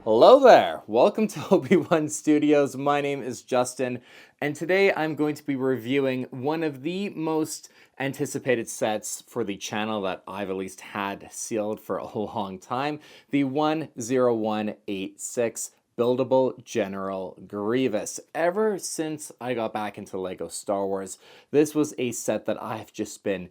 Hello there! Welcome to Obi-Wan Studios. My name is Justin, and today I'm going to be reviewing one of the most anticipated sets for the channel that I've at least had sealed for a long time, the 10186 Buildable General Grievous. Ever since I got back into LEGO Star Wars, this was a set that I've just been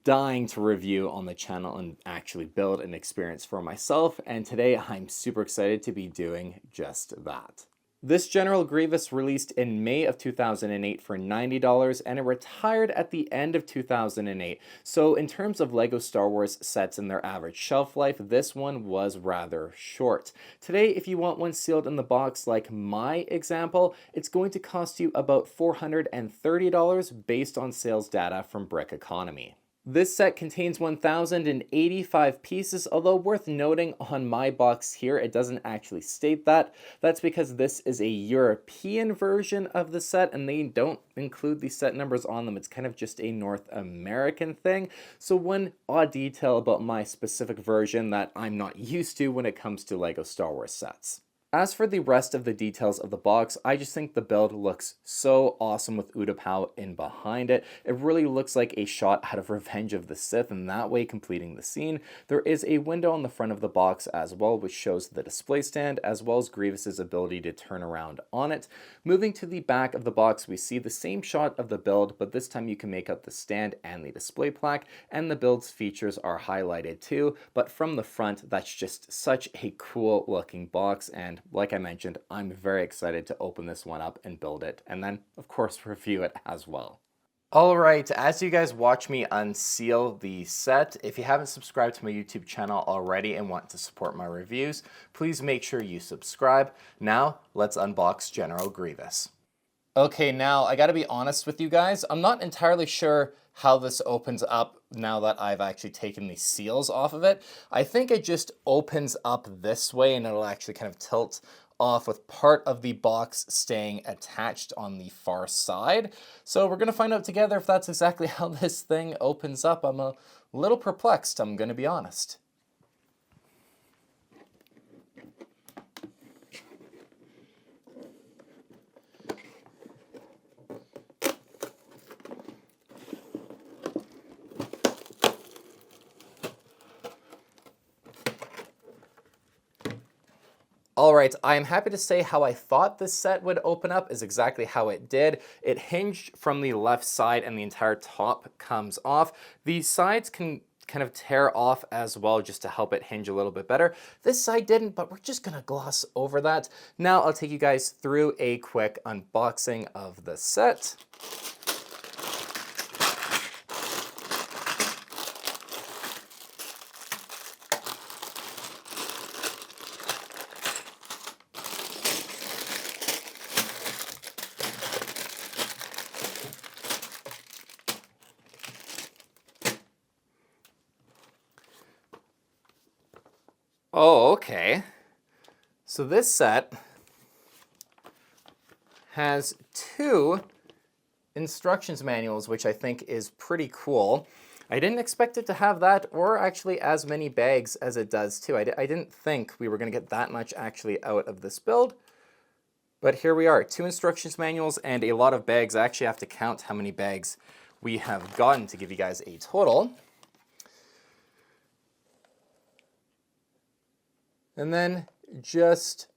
dying to review on the channel and actually build an experience for myself, and today I'm super excited to be doing just that. This General Grievous released in May of 2008 for $90 and it retired at the end of 2008. So in terms of LEGO Star Wars sets and their average shelf life, this one was rather short. Today, if you want one sealed in the box like my example, it's going to cost you about $430 based on sales data from Brick Economy. This set contains 1,085 pieces, although worth noting on my box here, it doesn't actually state that. That's because this is a European version of the set and they don't include the set numbers on them. It's kind of just a North American thing. So one odd detail about my specific version that I'm not used to when it comes to LEGO Star Wars sets. As for the rest of the details of the box, I just think the build looks so awesome with Utapau in behind it. It really looks like a shot out of Revenge of the Sith, and that way completing the scene. There is a window on the front of the box as well, which shows the display stand, as well as Grievous's ability to turn around on it. Moving to the back of the box, we see the same shot of the build, but this time you can make out the stand and the display plaque, and the build's features are highlighted too. But from the front, that's just such a cool looking box, and like I mentioned, I'm very excited to open this one up and build it, and then, of course, review it as well. Alright, as you guys watch me unseal the set, if you haven't subscribed to my YouTube channel already and want to support my reviews, please make sure you subscribe. Now, let's unbox General Grievous. Okay, now I gotta be honest with you guys, I'm not entirely sure how this opens up now that I've actually taken the seals off of it. I think it just opens up this way and it'll actually kind of tilt off with part of the box staying attached on the far side. So we're gonna find out together if that's exactly how this thing opens up. I'm a little perplexed, I'm gonna be honest. Alright, I am happy to say how I thought this set would open up is exactly how it did. It hinged from the left side and the entire top comes off. The sides can kind of tear off as well just to help it hinge a little bit better. This side didn't, but we're just gonna gloss over that. Now I'll take you guys through a quick unboxing of the set. Oh, okay. So this set has two instructions manuals, which I think is pretty cool. I didn't expect it to have that, or actually as many bags as it does too. I didn't think we were going to get that much actually out of this build. But here we are, two instructions manuals and a lot of bags. I actually have to count how many bags we have gotten to give you guys a total. And then just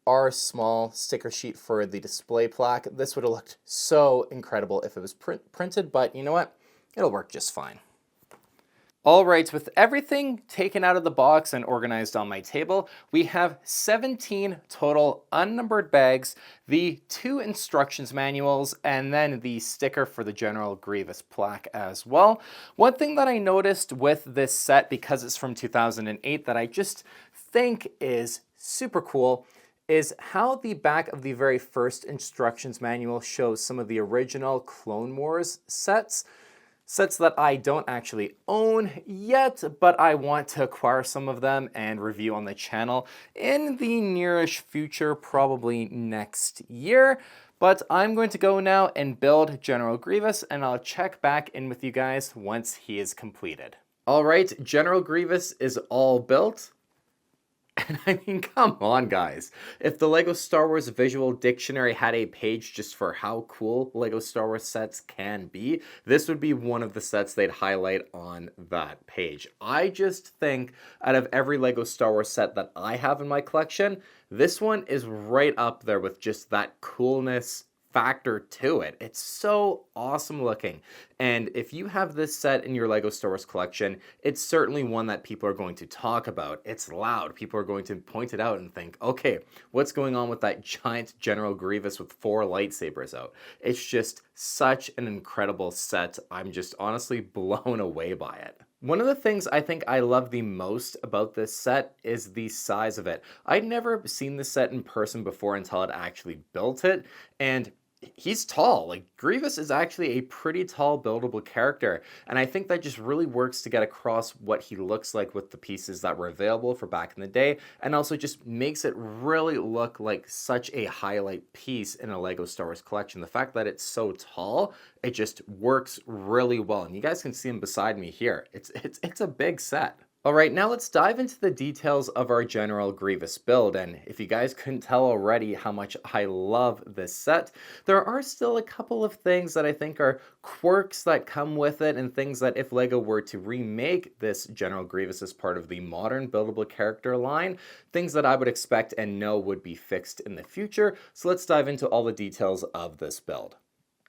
our small sticker sheet for the display plaque. This would have looked so incredible if it was printed, but you know what? It'll work just fine. All right, with everything taken out of the box and organized on my table, we have 17 total unnumbered bags, the two instructions manuals, and then the sticker for the General Grievous plaque as well. One thing that I noticed with this set, because it's from 2008, that I just think is super cool is how the back of the very first instructions manual shows some of the original Clone Wars sets. Sets that I don't actually own yet, but I want to acquire some of them and review on the channel in the nearish future, probably next year. But I'm going to go now and build General Grievous, and I'll check back in with you guys once he is completed. All right, General Grievous is all built. And I mean, come on, guys. If the LEGO Star Wars Visual Dictionary had a page just for how cool LEGO Star Wars sets can be, this would be one of the sets they'd highlight on that page. I just think out of every LEGO Star Wars set that I have in my collection, this one is right up there with just that coolness factor to it. It's so awesome looking. And if you have this set in your LEGO Star Wars collection, it's certainly one that people are going to talk about. It's loud. People are going to point it out and think, okay, what's going on with that giant General Grievous with 4 lightsabers out? It's just such an incredible set. I'm just honestly blown away by it. One of the things I think I love the most about this set is the size of it. I'd never seen this set in person before until I'd actually built it, and he's tall. Like, Grievous is actually a pretty tall buildable character, and I think that just really works to get across what he looks like with the pieces that were available for back in the day, and also just makes it really look like such a highlight piece in a LEGO Star Wars collection. The fact that it's so tall, it just works really well, and you guys can see him beside me here. It's a big set. Alright, now let's dive into the details of our General Grievous build, and if you guys couldn't tell already how much I love this set, there are still a couple of things that I think are quirks that come with it, and things that if LEGO were to remake this General Grievous as part of the modern buildable character line, things that I would expect and know would be fixed in the future. So let's dive into all the details of this build.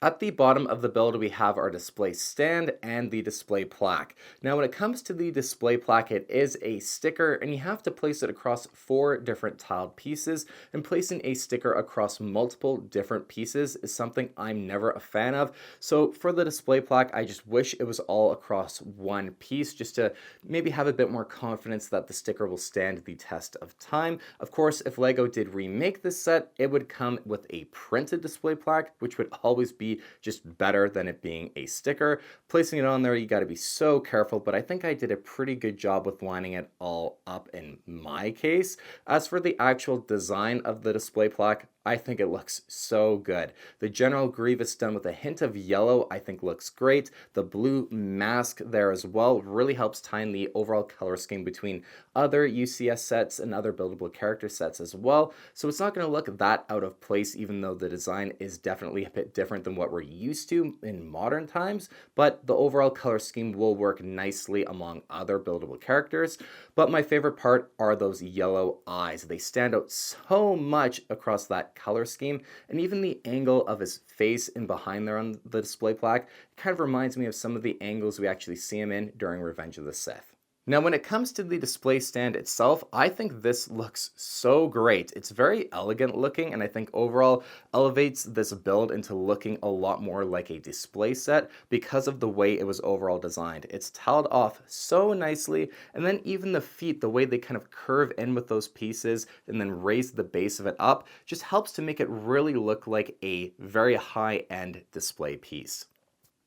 At the bottom of the build, we have our display stand and the display plaque. Now, when it comes to the display plaque, it is a sticker, and you have to place it across 4 different tiled pieces, and placing a sticker across multiple different pieces is something I'm never a fan of. So for the display plaque, I just wish it was all across one piece, just to maybe have a bit more confidence that the sticker will stand the test of time. Of course, if LEGO did remake this set, it would come with a printed display plaque, which would always be just better than it being a sticker. Placing it on there, you got to be so careful, but I think I did a pretty good job with lining it all up in my case. As for the actual design of the display plaque, I think it looks so good. The General Grievous done with a hint of yellow I think looks great. The blue mask there as well really helps tie in the overall color scheme between other UCS sets and other buildable character sets as well. So it's not going to look that out of place, even though the design is definitely a bit different than what we're used to in modern times. But the overall color scheme will work nicely among other buildable characters. But my favorite part are those yellow eyes. They stand out so much across that color scheme, and even the angle of his face in behind there on the display plaque kind of reminds me of some of the angles we actually see him in during Revenge of the Sith. Now, when it comes to the display stand itself, I think this looks so great. It's very elegant looking, and I think overall elevates this build into looking a lot more like a display set because of the way it was overall designed. It's tiled off so nicely, and then even the feet, the way they kind of curve in with those pieces and then raise the base of it up, just helps to make it really look like a very high-end display piece.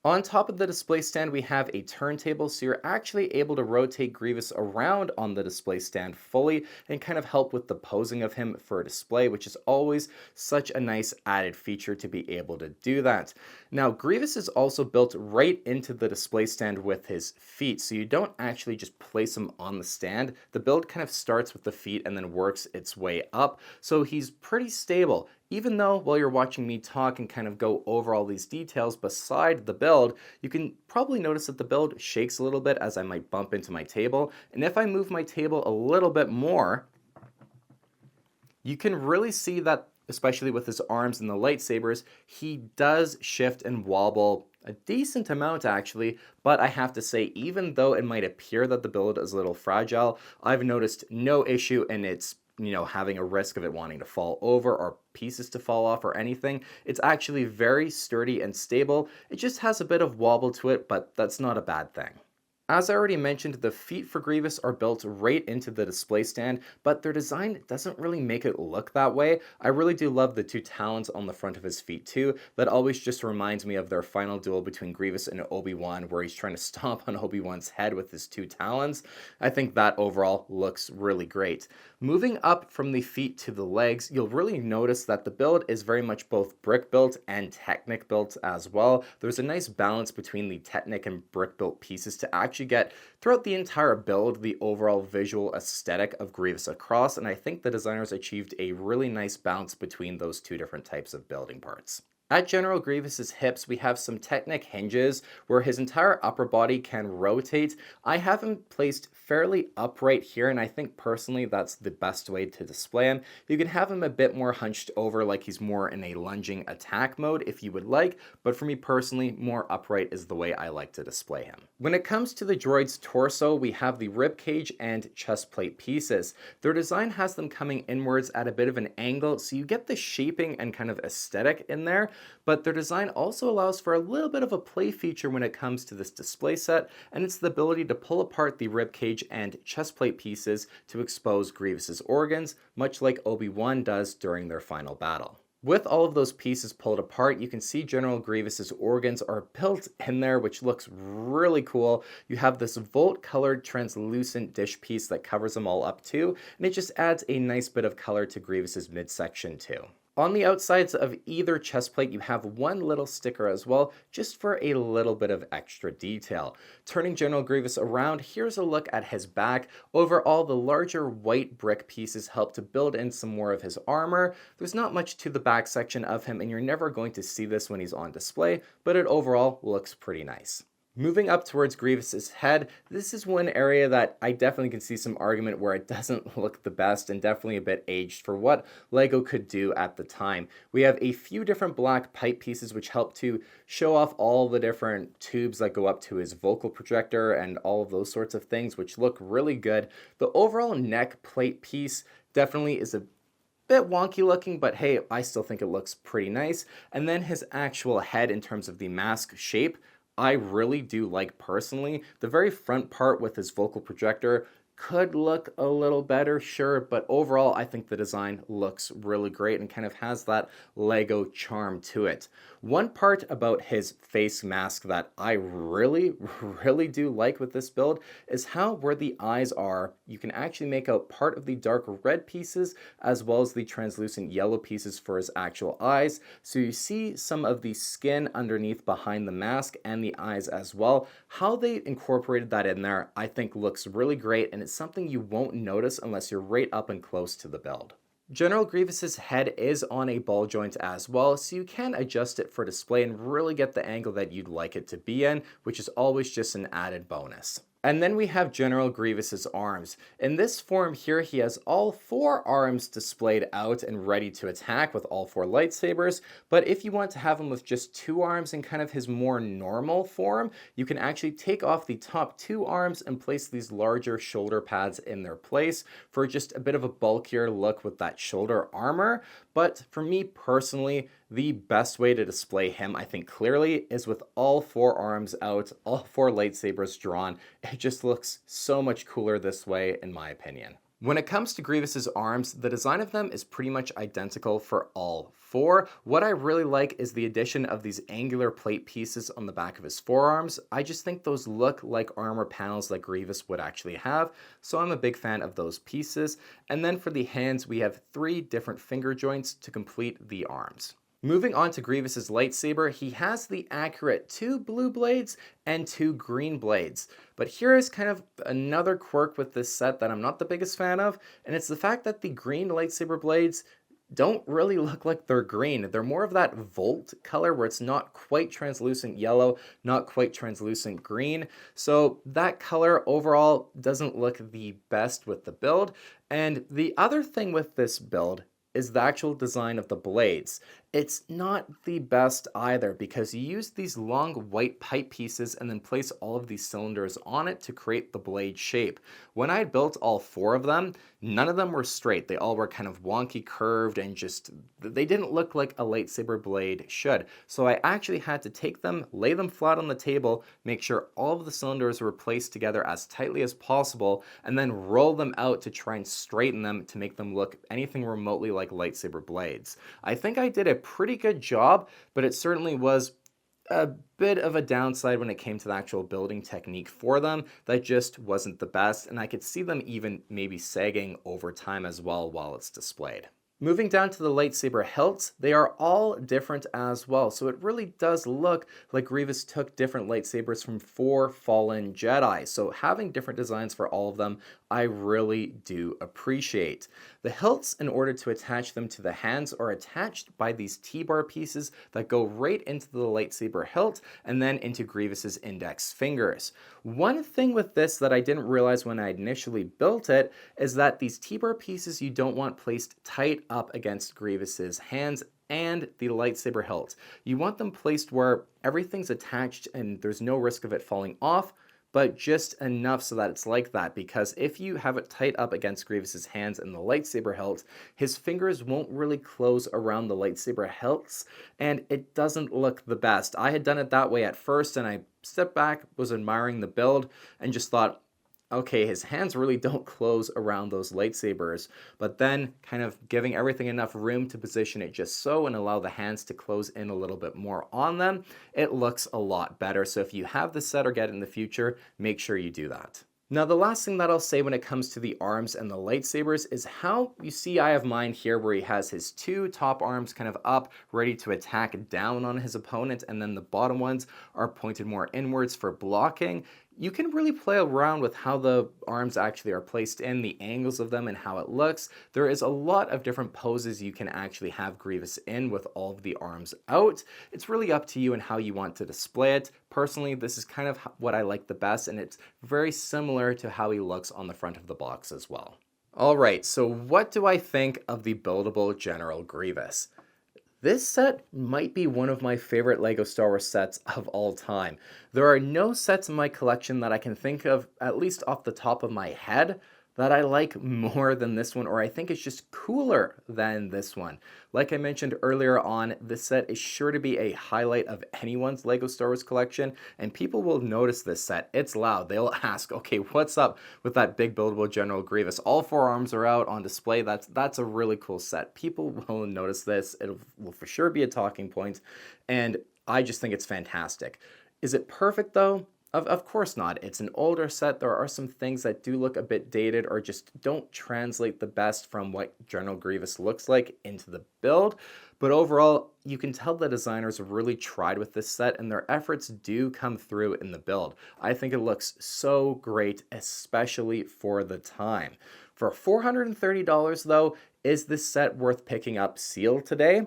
On top of the display stand, we have a turntable, so you're actually able to rotate Grievous around on the display stand fully and kind of help with the posing of him for a display, which is always such a nice added feature to be able to do that. Now, Grievous is also built right into the display stand with his feet, so you don't actually just place him on the stand. The build kind of starts with the feet and then works its way up, so he's pretty stable. Even though while you're watching me talk and kind of go over all these details beside the build, you can probably notice that the build shakes a little bit as I might bump into my table. And if I move my table a little bit more, you can really see that, especially with his arms and the lightsabers, he does shift and wobble a decent amount actually, but I have to say, even though it might appear that the build is a little fragile, I've noticed no issue in its having a risk of it wanting to fall over or pieces to fall off or anything. It's actually very sturdy and stable. It just has a bit of wobble to it, but that's not a bad thing. As I already mentioned, the feet for Grievous are built right into the display stand, but their design doesn't really make it look that way. I really do love the 2 talons on the front of his feet too. That always just reminds me of their final duel between Grievous and Obi-Wan, where he's trying to stomp on Obi-Wan's head with his 2 talons. I think that overall looks really great. Moving up from the feet to the legs, you'll really notice that the build is very much both brick built and Technic built as well. There's a nice balance between the Technic and brick built pieces to actually actually get, throughout the entire build, the overall visual aesthetic of Grievous across, and I think the designers achieved a really nice balance between those two different types of building parts. At General Grievous's hips, we have some Technic hinges where his entire upper body can rotate. I have him placed fairly upright here, and I think personally that's the best way to display him. You can have him a bit more hunched over like he's more in a lunging attack mode if you would like, but for me personally, more upright is the way I like to display him. When it comes to the droid's torso, we have the ribcage and chest plate pieces. Their design has them coming inwards at a bit of an angle, so you get the shaping and kind of aesthetic in there. But their design also allows for a little bit of a play feature when it comes to this display set, and it's the ability to pull apart the ribcage and chestplate pieces to expose Grievous's organs, much like Obi-Wan does during their final battle. With all of those pieces pulled apart, you can see General Grievous's organs are built in there, which looks really cool. You have this Volt-colored translucent dish piece that covers them all up too, and it just adds a nice bit of color to Grievous's midsection too. On the outsides of either chest plate, you have one little sticker as well, just for a little bit of extra detail. Turning General Grievous around, here's a look at his back. Overall, the larger white brick pieces help to build in some more of his armor. There's not much to the back section of him, and you're never going to see this when he's on display, but it overall looks pretty nice. Moving up towards Grievous's head, this is one area that I definitely can see some argument where it doesn't look the best and definitely a bit aged for what LEGO could do at the time. We have a few different black pipe pieces which help to show off all the different tubes that go up to his vocal projector and all of those sorts of things, which look really good. The overall neck plate piece definitely is a bit wonky looking, but hey, I still think it looks pretty nice. And then his actual head in terms of the mask shape, I really do like personally. The very front part with his vocal projector could look a little better, sure, but overall I think the design looks really great and kind of has that LEGO charm to it. One part about his face mask that I really do like with this build is how where the eyes are, you can actually make out part of the dark red pieces as well as the translucent yellow pieces for his actual eyes. So you see some of the skin underneath behind the mask and the eyes as well. How they incorporated that in there I think looks really great, and it's something you won't notice unless you're right up and close to the build. General Grievous's head is on a ball joint as well, so you can adjust it for display and really get the angle that you'd like it to be in, which is always just an added bonus. And then we have General Grievous's arms. In this form here, he has all 4 arms displayed out and ready to attack with all 4 lightsabers, but if you want to have him with just 2 arms in kind of his more normal form, you can actually take off the top 2 arms and place these larger shoulder pads in their place for just a bit of a bulkier look with that shoulder armor. But for me personally, the best way to display him, I think clearly, is with all 4 arms out, all 4 lightsabers drawn. It just looks so much cooler this way, in my opinion. When it comes to Grievous's arms, the design of them is pretty much identical for all 4. What I really like is the addition of these angular plate pieces on the back of his forearms. I just think those look like armor panels that Grievous would actually have, so I'm a big fan of those pieces. And then for the hands, we have 3 different finger joints to complete the arms. Moving on to Grievous's lightsaber, he has the accurate 2 blue blades and 2 green blades. But here is kind of another quirk with this set that I'm not the biggest fan of, and it's the fact that the green lightsaber blades don't really look like they're green. They're more of that Volt color where it's not quite translucent yellow, not quite translucent green. So that color overall doesn't look the best with the build. And the other thing with this build is the actual design of the blades. It's not the best either because you use these long white pipe pieces and then place all of these cylinders on it to create the blade shape. When I built all 4 of them, none of them were straight. They all were kind of wonky curved and just, they didn't look like a lightsaber blade should. So I actually had to take them, lay them flat on the table, make sure all of the cylinders were placed together as tightly as possible, and then roll them out to try and straighten them to make them look anything remotely like lightsaber blades. I think I did a pretty good job, but it certainly was a bit of a downside when it came to the actual building technique for them. That just wasn't the best, and I could see them even maybe sagging over time as well while it's displayed. Moving down to the lightsaber hilts, they are all different as well. So it really does look like Grievous took different lightsabers from 4 fallen Jedi. So having different designs for all of them, I really do appreciate. The hilts, in order to attach them to the hands, are attached by these T-bar pieces that go right into the lightsaber hilt and then into Grievous's index fingers. One thing with this that I didn't realize when I initially built it is that these T-bar pieces you don't want placed tight up against Grievous's hands and the lightsaber hilt. You want them placed where everything's attached and there's no risk of it falling off, but just enough so that it's like that, because if you have it tight up against Grievous's hands and the lightsaber hilt, his fingers won't really close around the lightsaber hilts, and it doesn't look the best. I had done it that way at first, and I stepped back, was admiring the build, and just thought, okay, his hands really don't close around those lightsabers, but then kind of giving everything enough room to position it just so and allow the hands to close in a little bit more on them, it looks a lot better. So if you have this set or get it in the future, make sure you do that. Now, the last thing that I'll say when it comes to the arms and the lightsabers is how you see I have mine here where he has his 2 top arms kind of up, ready to attack down on his opponent, and then the bottom ones are pointed more inwards for blocking. You can really play around with how the arms actually are placed in, the angles of them, and how it looks. There is a lot of different poses you can actually have Grievous in with all of the arms out. It's really up to you and how you want to display it. Personally, this is kind of what I like the best, and it's very similar to how he looks on the front of the box as well. Alright, so what do I think of the Buildable General Grievous? This set might be one of my favorite LEGO Star Wars sets of all time. There are no sets in my collection that I can think of, at least off the top of my head, that I like more than this one, or I think it's just cooler than this one. Like I mentioned earlier on, this set is sure to be a highlight of anyone's LEGO Star Wars collection, and people will notice this set. It's loud. They'll ask, okay, what's up with that big Buildable General Grievous? All 4 arms are out on display. That's a really cool set. People will notice this. It will for sure be a talking point, and I just think it's fantastic. Is it perfect though? Of course not. It's an older set. There are some things that do look a bit dated or just don't translate the best from what General Grievous looks like into the build. But overall, you can tell the designers really tried with this set and their efforts do come through in the build. I think it looks so great, especially for the time. For $430 though, is this set worth picking up sealed today?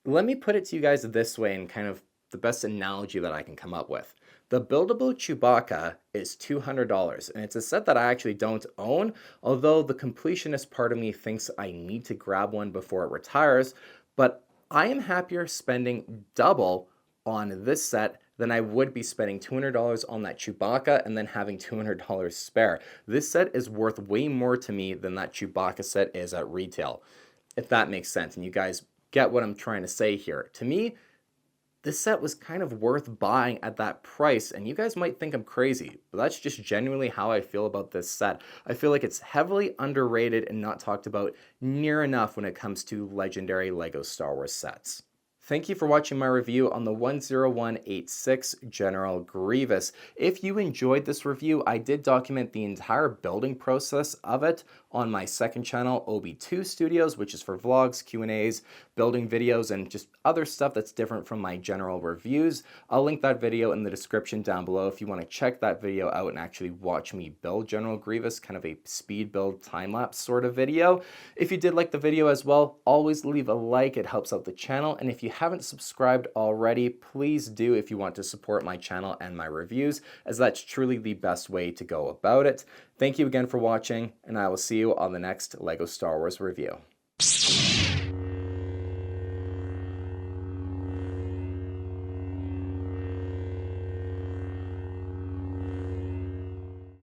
Let me put it to you guys this way in kind of the best analogy that I can come up with. The Buildable Chewbacca is $200, and it's a set that I actually don't own, although the completionist part of me thinks I need to grab one before it retires, but I am happier spending double on this set than I would be spending $200 on that Chewbacca and then having $200 spare. This set is worth way more to me than that Chewbacca set is at retail, if that makes sense, and you guys get what I'm trying to say here. To me, this set was kind of worth buying at that price, and you guys might think I'm crazy, but that's just genuinely how I feel about this set. I feel like it's heavily underrated and not talked about near enough when it comes to legendary LEGO Star Wars sets. Thank you for watching my review on the 10186 General Grievous. If you enjoyed this review, I did document the entire building process of it on my second channel, OB2 Studios, which is for vlogs, Q&As, building videos, and just other stuff that's different from my general reviews. I'll link that video in the description down below if you want to check that video out and actually watch me build General Grievous, kind of a speed build time-lapse sort of video. If you did like the video as well, always leave a like. It helps out the channel, and if you haven't subscribed already, please do if you want to support my channel and my reviews, as that's truly the best way to go about it. Thank you again for watching, and I will see you on the next LEGO Star Wars review.